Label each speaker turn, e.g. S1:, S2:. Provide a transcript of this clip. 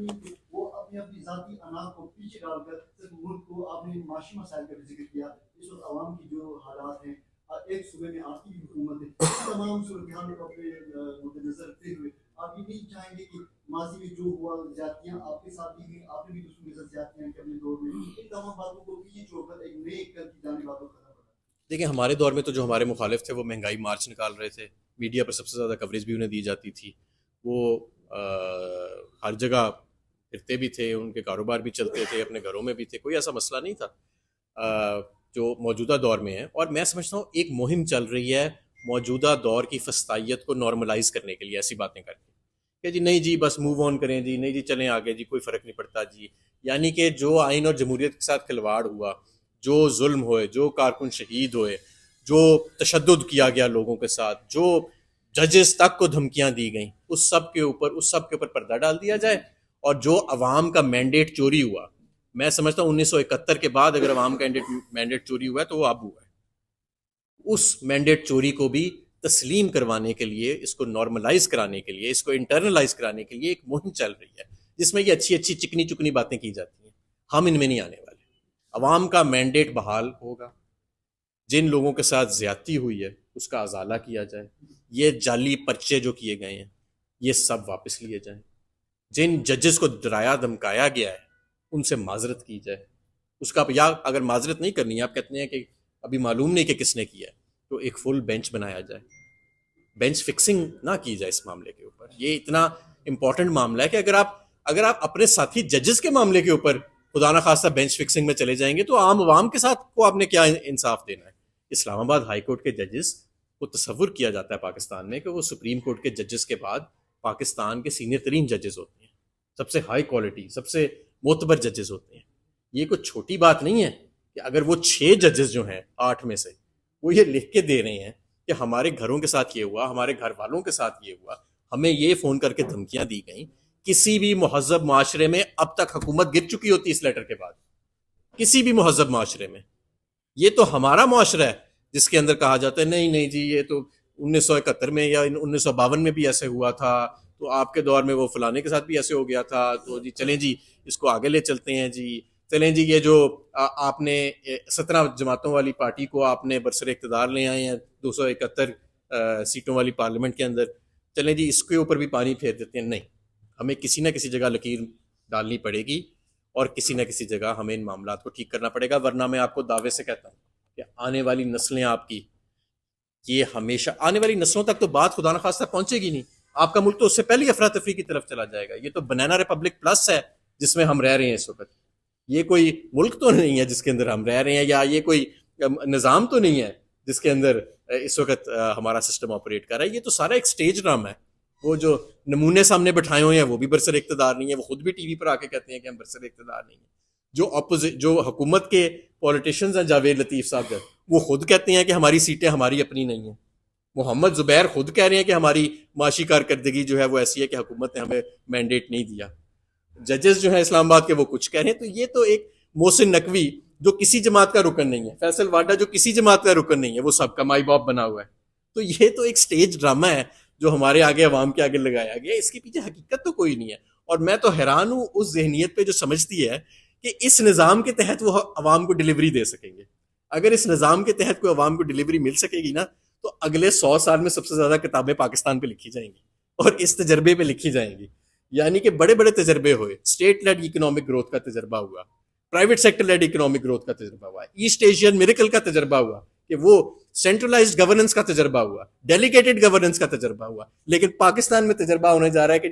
S1: نہیں کہ وہ اپنی اپنی ذاتی انا کو پیچھے ڈال کر صرف ملک کو اپنے معاشی مسائل کا بھی ذکر کیا. اس وقت عوام کی جو حالات ہیں, ایک صوبے میں آپ کی بھی حکومت ہے, اس تمام صورتحال کو اپنے مد نظر رکھتے ہوئے آپ یہ نہیں چاہیں گے کہ ماضی میں جو ہوا زیادتیاں آپ کے ساتھ بھی ہوئی, آپ نے بھی دوسروں کے ساتھ زیادتیاں کی اپنے دور میں, ان تمام باتوں کو پیچھے چھوڑ کر ایک نئے کل کی جانے باتوں ختم کرنا.
S2: دیکھیں ہمارے دور میں تو جو ہمارے مخالف تھے وہ مہنگائی مارچ نکال رہے تھے, میڈیا پر سب سے زیادہ کوریج بھی انہیں دی جاتی تھی, وہ ہر جگہ پھرتے بھی تھے, ان کے کاروبار بھی چلتے تھے, اپنے گھروں میں بھی تھے, کوئی ایسا مسئلہ نہیں تھا جو موجودہ دور میں ہے. اور میں سمجھتا ہوں ایک مہم چل رہی ہے موجودہ دور کی فسطائیت کو نارملائز کرنے کے لیے, ایسی باتیں کر کے کہ جی نہیں جی بس موو آن کریں, جی نہیں جی چلیں آگے, جی کوئی فرق نہیں پڑتا جی. یعنی کہ جو آئین اور جمہوریت کے ساتھ کھلواڑ ہوا, جو ظلم ہوئے, جو کارکن شہید ہوئے, جو تشدد کیا گیا لوگوں کے ساتھ, جو ججز تک کو دھمکیاں دی گئیں, اس سب کے اوپر پردہ ڈال دیا جائے. اور جو عوام کا مینڈیٹ چوری ہوا, میں سمجھتا ہوں 1971 کے بعد اگر عوام کا مینڈیٹ چوری ہوا ہے تو وہ اب ہوا ہے, اس مینڈیٹ چوری کو بھی تسلیم کروانے کے لیے, اس کو نارملائز کرانے کے لیے, اس کو انٹرنلائز کرانے کے لیے ایک مہم چل رہی ہے جس میں یہ اچھی اچھی چکنی چکنی باتیں کی جاتی ہیں. ہم ان میں نہیں آنے والے. عوام کا مینڈیٹ بحال ہوگا, جن لوگوں کے ساتھ زیادتی ہوئی ہے اس کا ازالہ کیا جائے, یہ جعلی پرچے جو کیے گئے ہیں یہ سب واپس لیے جائیں, جن ججز کو ڈرایا دھمکایا گیا ہے ان سے معذرت کی جائے. اس کا یا اگر معذرت نہیں کرنی ہے, آپ کہتے ہیں کہ ابھی معلوم نہیں کہ کس نے کیا ہے, تو ایک فل بینچ بنایا جائے. بینچ فکسنگ نہ کی جائے اس معاملے کے اوپر. یہ اتنا امپورٹنٹ معاملہ ہے کہ اگر آپ اپنے ساتھی ججز کے معاملے کے اوپر خدا نخواستہ بینچ فکسنگ میں چلے جائیں گے تو عام عوام کے ساتھ کو آپ نے کیا انصاف دینا ہے. اسلام آباد ہائی کورٹ کے ججز کو تصور کیا جاتا ہے پاکستان میں کہ وہ سپریم کورٹ کے ججز کے بعد پاکستان کے سینئر ترین ججز ہوتے ہیں, سب سے ہائی کوالٹی, سب سے معتبر ججز ہوتے ہیں. یہ کوئی چھوٹی بات نہیں ہے کہ اگر وہ 6 ججز جو ہیں 8 میں سے وہ یہ لکھ کے دے رہے ہیں کہ ہمارے گھروں کے ساتھ یہ ہوا, ہمارے گھر والوں کے ساتھ یہ ہوا, ہمیں یہ فون کر کے دھمکیاں دی گئیں. کسی بھی مہذب معاشرے میں اب تک حکومت گر چکی ہوتی اس لیٹر کے بعد, کسی بھی مہذب معاشرے میں. یہ تو ہمارا معاشرہ ہے جس کے اندر کہا جاتا ہے نہیں جی یہ تو 1971 میں یا 1952 میں بھی ایسے ہوا تھا, تو آپ کے دور میں وہ فلانے کے ساتھ بھی ایسے ہو گیا تھا, تو جی چلیں جی اس کو آگے لے چلتے ہیں, جی چلیں جی یہ جو آپ نے 17 جماعتوں والی پارٹی کو آپ نے برسر اقتدار لے آئے ہیں 271 سیٹوں والی پارلیمنٹ کے اندر, چلیں جی اس کے اوپر بھی پانی پھیر دیتے ہیں. نہیں, ہمیں کسی نہ کسی جگہ لکیر ڈالنی پڑے گی اور کسی نہ کسی جگہ ہمیں ان معاملات کو ٹھیک کرنا پڑے گا. ورنہ میں آپ کو دعوے سے کہتا ہوں کہ آنے والی نسلیں آپ کی, یہ ہمیشہ آنے والی نسلوں تک تو بات خدا نخواستہ پہنچے گی نہیں. آپ کا ملک تو اس سے پہلے افراتفری کی طرف چلا جائے گا. یہ تو بنانا ریپبلک پلس ہے جس میں ہم رہ رہے ہیں اس وقت. یہ کوئی ملک تو نہیں ہے جس کے اندر ہم رہ رہے ہیں, یا یہ کوئی نظام تو نہیں ہے جس کے اندر اس وقت ہمارا سسٹم آپریٹ کر رہا ہے. یہ تو سارا ایک سٹیج ڈرامہ ہے. وہ جو نمونے سامنے بٹھائے ہوئے ہیں وہ بھی برسر اقتدار نہیں ہے, وہ خود بھی ٹی وی پر آ کے کہتے ہیں کہ ہم برسر اقتدار نہیں ہیں. جو حکومت کے پولیٹیشینز ہیں, جاوید لطیف صاحب, وہ خود کہتے ہیں کہ ہماری سیٹیں ہماری اپنی نہیں ہیں. محمد زبیر خود کہہ رہے ہیں کہ ہماری معاشی کارکردگی جو ہے وہ ایسی ہے کہ حکومت نے ہمیں مینڈیٹ نہیں دیا. ججز جو ہیں اسلام آباد کے وہ کچھ کہہ رہے ہیں. تو یہ تو ایک محسن نقوی جو کسی جماعت کا رکن نہیں ہے, فیصل واڈا جو کسی جماعت کا رکن نہیں ہے, وہ سب کا مائی باپ بنا ہوا ہے. تو یہ تو ایک سٹیج ڈرامہ ہے جو ہمارے آگے عوام کے آگے لگایا گیا. اس کے پیچھے حقیقت تو کوئی نہیں ہے. اور میں تو حیران ہوں اس ذہنیت پہ جو سمجھتی ہے کہ اس نظام کے تحت وہ عوام کو ڈلیوری دے سکیں گے. اگر اس نظام کے تحت کوئی عوام کو ڈلیوری مل سکے گی نا, تو اگلے 100 سال میں سب سے زیادہ کتابیں پاکستان پہ لکھی جائیں گی اور اس تجربے پہ لکھی جائیں گی. یعنی کہ بڑے بڑے تجربے ہوئے, اسٹیٹ لیڈ اکنامک گروتھ کا تجربہ ہوا, private sector lead economic growth کا تجربہ ہوا, ایسٹ ایشین میریکل کا تجربہ ہوا, کہ وہ سینٹرلائزڈ گورننس کا تجربہ ہوا, ڈیلیگیٹڈ گورننس کا تجربہ ہوا. لیکن پاکستان میں تجربہ ہونے جا رہا ہے کہ